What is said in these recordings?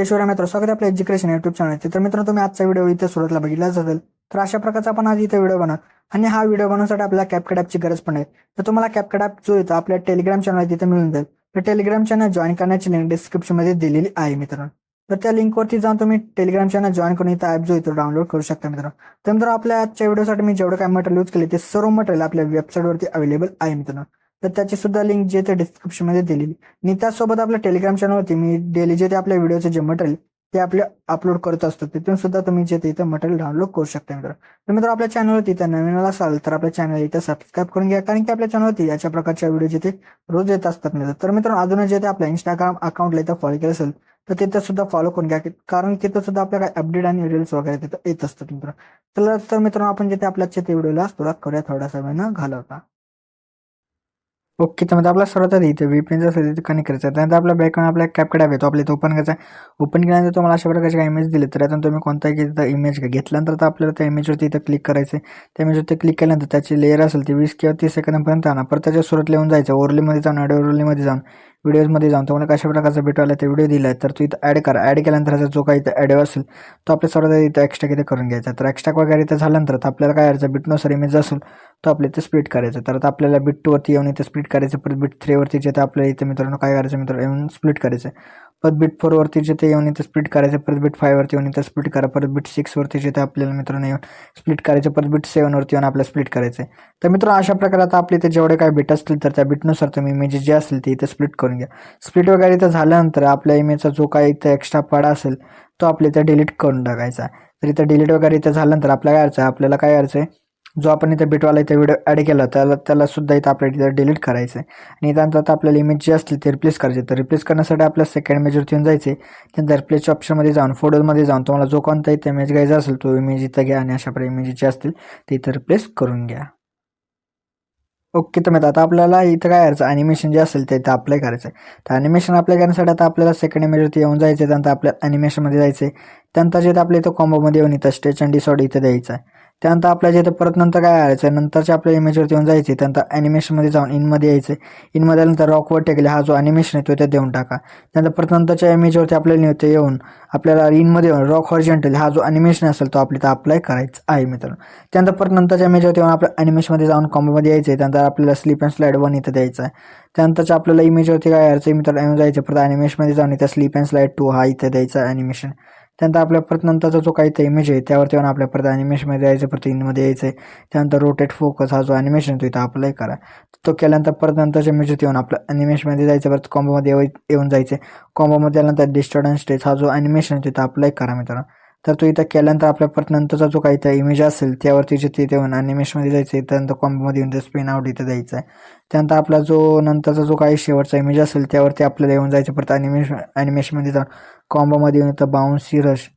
जय शिवराय मित्र, स्वागत आहे आपल्या एज्युकेशन युट्यूब चॅनल. तर मित्रांनो, तुम्ही आजचा व्हिडिओ इथे सुरुवातीला बघितलाच असेल. तर अशा प्रकारचा आपण आज इथे व्हिडिओ बनवू आणि हा व्हिडिओ बनवण्यासाठी आपल्याला कॅपकट ॲपची गरज पण आहे. तर तुम्हाला कॅपकट ॲप जो येतो आपल्या टेलिग्राम चॅनल तिथे मिळून जाईल. तर टेलिग्राम चॅनल जॉईन करण्याची लिंक डिस्क्रिप्शनमध्ये दिलेली आहे मित्रांनो. तर त्या लिंकवरती जाऊन तुम्ही टेलिग्राम चॅनल जॉईन करून इथं ॲप जो येतो डाउनलोड करू शकता मित्रांनो. तर मित्रांनो, आपल्या आजच्या व्हिडिओसाठी मी जेवढं काय मटेरियल यूज केले ते सर्व मटेरियल आपल्या वेबसाईटवरती अवेलेबल आहे मित्रांनो. तर त्याची सुद्धा लिंक जे ते डिस्क्रिप्शनमध्ये दिलेली. आणि त्याचसोबत आपल्या टेलिग्राम चॅनलवरती मी डेली जे ते आपल्या व्हिडिओचे जे मटेरियल ते आपले अपलोड करत असतो, तिथून सुद्धा तुम्ही जे इथं मटेरियल डाउनलोड करू शकता मित्र. तर मित्र, आपल्या चॅनलवरती इथं नवीन असाल तर आपल्या चॅनल इथं सबस्क्राईब करून घ्या, कारण की आपल्या चॅनलवरती याच्या प्रकारच्या व्हिडिओ जिथे रोज येत असतात मित्र. तर मित्रांनो, अजून जे ते आपल्या इंस्टाग्राम अकाउंटला इथं फॉलो केलं असेल तर तिथं सुद्धा फॉलो करून घ्या, कारण तिथं सुद्धा आपल्या काय अपडेट आणि रील्स वगैरे तिथं येत असतात मित्र. तर मित्रांनो, आपण जिथे आपल्या ते व्हिडिओला सुरुवात करूया थोडासा वेळ न घालवता. ओके, तर म्हणजे आपला सर्वात आधी इथे VPN असेल तिथे कनेक्ट करायचं आहे. त्यानंतर आपल्या बॅकग्राऊंड आपल्या कॅपकट ॲप येतो, आपल्या इथं ओपन करायचा आहे. ओपन केल्यानंतर तुम्हाला अशा प्रकारचे काही इमेज दिले, तर यातून तुम्ही कोणताही तिथं इमेज घेतल्यानंतर तर आपल्याला त्या इमेजवरती इथं क्लिक करायचं आहे. त्या इमेजवरती क्लिक केल्यानंतर त्याची लेअर असेल ती 20 किंवा 30 सेकंदापर्यंत आणा. परत त्याच्या सुरुवातीला येऊन जायचं, ओरलीमध्ये जाऊन ऑडिओ ओरलीमध्ये जाऊन व्हिडिओजमध्ये जाऊन तुम्हाला कशा प्रकारचा भेटवायला ते व्हिडिओ दिला आहे तर तो इथं ॲड करा. ॲड केल्यानंतर त्याचा जो काही इथं ऑडिओ असेल तो आपल्या सर्वात इथं एक्स्ट्रा किती करून घ्यायचा. तर एक्स्ट्रा वगैरे इथं झाल्यानंतर आपल्याला काय करायचं, बिटनुसार इमेज असेल तो आपल्या इथे स्प्लिट करायचा. तर आता आपल्याला बिट 2 वरती येऊन इथे स्प्लिट करायचं. परत बिट 3 वरती जे आपल्याला इथे मित्रांनो काय करायचं मित्रांनो, येऊन स्प्लिट करायचं. परत बिट 4 वरती जिथे येऊन इथे स्प्लिट करायचं. परत बिट 5 वरती येऊन इथे स्प्लिट करा. परत बिट 6 वरती जिथे आपल्याला मित्रांनो येऊन स्प्लिट करायचं. परत बिट 7 वरती येऊन आपल्याला स्प्लिट करायचं. तर मित्रांनो, अशा प्रकारे आता आपले इथे जेवढे काही बिट असतील तर त्या बिटनुसार तुम्ही इमेजेस जे असतील ते इथे स्प्लिट करून घ्या. स्प्लिट वगैरे इथं झाल्यानंतर आपल्या इमेजचा जो काही इथे एक्स्ट्रा पार्ट असेल तो आपल्या इथे डिलीट करून टाकायचा. तर इथं डिलीट वगैरे इथं झाल्यानंतर आपल्याला काय करायचं आहे, जो आपण इथे बिटवाला इथे व्हिडिओ ॲड केला त्याला सुद्धा इथं आपल्याला इथं डिलीट करायचं आहे. आणि त्यानंतर आता आपल्याला इमेज जे असतील ते रिप्लेस करायचे. तर रिप्लेस करण्यासाठी आपल्या सेकंड इमेजवरती येऊन जायचे. त्यानंतर रिप्लेसच्या ऑप्शनमध्ये जाऊन फोटोमध्ये जाऊन तुम्हाला जो कोणता इथे इमेज घ्यायचा असेल तो इमेज इथं घ्या आणि अशा प्रकारे इमेज जे असतील ते इथं रिप्लेस करून घ्या. ओके, तर मग आता आपल्याला इथं काय करायचं, ॲनिमेशन जे असेल ते इथं अप्लाय करायचं आहे. तर ॲनिमेशन अप्लाय करण्यासाठी आता आपल्याला सेकंड इमेजवरती येऊन जायचं. त्यानंतर आपल्या ॲनिमेशनमध्ये जायचं. त्यानंतर जे आपल्या इथं कॉम्बोमध्ये येऊन इथं स्ट्रेच अँड डिसऑर्ड इथं द्यायचं आहे. त्यानंतर आपल्याला जिथं परत नंतर काय करायचं, नंतरच्या आपल्या इमेजवरती येऊन जायचे. त्यानंतर ॲनिमेशनमध्ये जाऊन इनमध्ये यायचं. इनमध्ये आल्यानंतर रॉकवर टेकले हा जो ॲनिमेशन आहे तो इथे देऊन टाका. त्यानंतर परत नंतरच्या इमेजवरती आपल्याला इथे येऊन आपल्याला इनमध्ये येऊन रॉक हॉरिझॉन्टल हा जो ॲनिमेशन असेल तो आपल्या इथं अप्लाय करायचा आहे मित्रांनो. त्यानंतर परत नंतरच्या इमेजवरती येऊन आपल्या ॲनिमेशनमध्ये जाऊन कॉम्बोमध्ये यायचं. त्यानंतर आपल्याला स्लीप अँड स्लाईड 1 इथं द्यायचा आहे. त्यानंतरच्या आपल्याला इमेजवरती काय करायचं मित्रांनो, येऊन जायचं. परत ॲनिमेशनमध्ये जाऊन इथं स्लीप अँड स्लाईड 2 हा इथं द्यायचा ॲनिमेशन. त्यानंतर आपल्या परत नंतरचा जो काही इथं इमेज आहे त्यावरती येऊन आपल्या परत ॲनिमेशनमध्ये यायचं. परत इनमध्ये यायचं. त्यानंतर रोटेट फोकस हा जो ॲनिमेशन तो इथं अप्लाय करा. तो केल्यानंतर परत नंतरच्या इमेजवरती येऊन आपलं ॲनिमेशनमध्ये जायचं. परत कॉम्बोमध्ये येऊन जायचे. कॉम्बोमध्ये आल्यानंतर डिस्टॉर्ट अँड स्ट्रेच हा जो ॲनिमेशन तिथं अप्लाय करा मित्रांनो. तर तो इथं केल्यानंतर आपल्या परत नंतरचा जो काही इथं इमेज असेल त्यावरती जे तिथे येऊन ॲनिमेशनमध्ये जायचं. त्यानंतर कॉम्बोमध्ये येऊन ते स्पिन आउट इथं द्यायचं आहे. त्यानंतर आपला जो नंतरचा जो काही शेवटचा इमेज असेल त्यावरती आपल्याला येऊन जायचं. परत ॲनिमेशनमध्ये जाऊन कॉम्बोमध्ये येऊन इथं बाउन्सी रश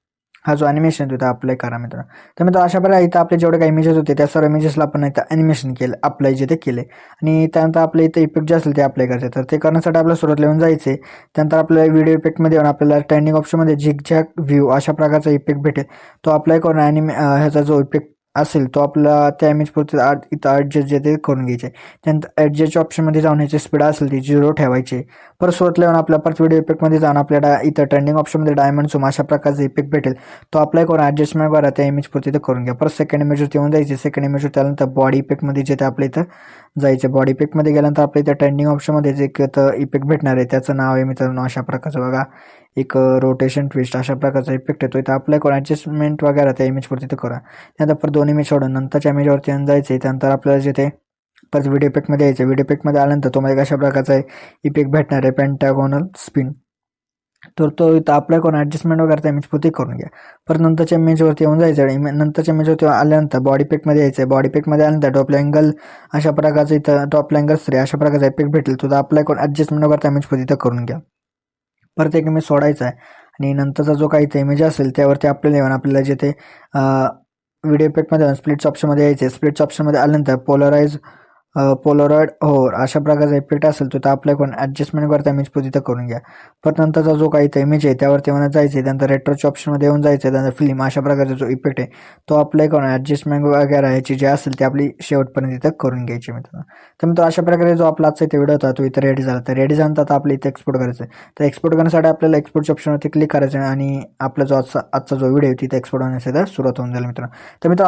हा जो ॲनिमेशन तिथं अप्लाय करा मित्रांनो. तर मित्र, अशा प्रकारे इथं आपले जेवढे काही इमेजेस होते त्या सर्व इमेजेसला आपण इथं ॲनिमेशन केलं, अप्लाय जिथे केले. आणि त्यानंतर आपल्या इथं इफेक्ट जे असेल ते अप्लाय करायचे. तर ते करण्यासाठी आपल्याला सुरुवातीला येऊन जायचे. त्यानंतर आपल्याला व्हिडिओ इफेक्टमध्ये येऊन आपल्याला ट्रेंडिंग ऑप्शनमध्ये झिगझॅग व्ह्यू अशा प्रकारचा इफेक्ट भेटेल. तो अप्लाय करून ह्याचा जो इफेक्ट असेल तो आपला त्या इमेज पुरते इथं ॲडजस्ट जे ते करून घ्यायचे. त्यानंतर ॲडजस्टच्या ऑप्शनमध्ये जाऊन ह्याची स्पीड असेल ती 0 ठेवायची. परत सुरुवातीला येऊन आपल्या परत व्हिडिओ इफेक्टमध्ये जाऊन आपल्याला इथं ट्रेंडिंग ऑप्शनमध्ये डायमंड झूम अशा प्रकारचा इफेक्ट भेटेल. तो अप्लाय करून ॲडजस्टमेंट करा, त्या इमेज पुरते ते करून घ्या. परत सेकंड इमेजवरती येऊन जायचे. सेकंड इमेजवर त्यानंतर बॉडी इफेक्टमध्ये जे ते आपल्या इथं जायचं. बॉडी इफेक्टमध्ये गेल्यानंतर आपल्या इथं ट्रेंडिंग ऑप्शनमध्ये जे इफेक्ट भेटणार आहे त्याचं नाव आहे मित्रांनो अशा प्रकारचं बघा, एक रोटेशन ट्विस्ट अशा प्रकारचा इफेक्ट येतो. इथं अप्लाय करून ॲडजस्टमेंट वगैरे त्या इमेजवरती ते करा. त्यानंतर परत 2 इमेज सोडून नंतरच्या इमेजवरती येऊन जायचे. त्यानंतर आपल्याला जिथे परत व्हिडिओ इफेक्टमध्ये यायचं. व्हिडिओ इफेक्टमध्ये आल्यानंतर तुम्हाला कशा प्रकारचा इफेक्ट भेटणार आहे, पेंटागोनल स्पिन. तर तो इथं अप्लाय करून ॲडजस्टमेंट वगैरे त्या इमेजपुरती करून घ्या. परत नंतरच्या इमेजवरती येऊन जायचं. नंतरच्या इमेजवरती आल्यानंतर बॉडी इफेक्टमध्ये यायचं. बॉडी इफेक्टमध्ये आल्यानंतर टॉप अँगल अशा प्रकारचं इथं टॉप अँगल 3 अशा प्रकारचा इफेक्ट भेटेल. तो अप्लाय करून ॲडजस्टमेंट वगैरे त्या इमेजपुरती इथं करून घ्या. परत एक इमेज सोडायचा आहे आणि नंतरचा जो काही इथं इमेज असेल त्यावरती आपल्याला येऊन आपल्याला जिथे व्हिडिओ इफेक्टमध्ये स्प्लिट्स ऑप्शनमध्ये यायचे. स्प्लिट्स ऑप्शनमध्ये आल्यानंतर पोलराइज पोलरॉइड हो अशा प्रकारचा इफेक्ट असेल तो अप्लाय करून ॲडजस्टमेंट करता इमेज तिथं करून घ्या. परत नंतरचा जो काही इमेज आहे त्यावरती मला जायचं आहे, त्यानंतर रेट्रोच्या ऑप्शनमध्ये येऊन जायचं आहे, त्यानंतर फिल्म अशा प्रकारचा जो इफेक्ट आहे तो अप्लाय करून ॲडजस्टमेंट वगैरे याची जे असेल ते आपली शेवटपर्यंत इथं करून घ्यायची मित्रांनो. तर मित्रांनो अशा प्रकारे जो आपला आजचा इथे व्हिडिओ होता तो इथं रेडी झाला. तर रेडी झाल्यानंतर आता आपल्या इथे एक्सपोर्ट करायचं आहे. तर एक्सपोर्ट करण्यासाठी आपल्याला एक्सपोर्टच्या ऑप्शनवरती क्लिक करायचं आहे आणि आपला जो आजचा जो व्हिडिओ आहे तिथे एक्सपोर्ट होण्यासाठी सुरुवात होऊन जाईल मित्रांनो. तर मित्रांनो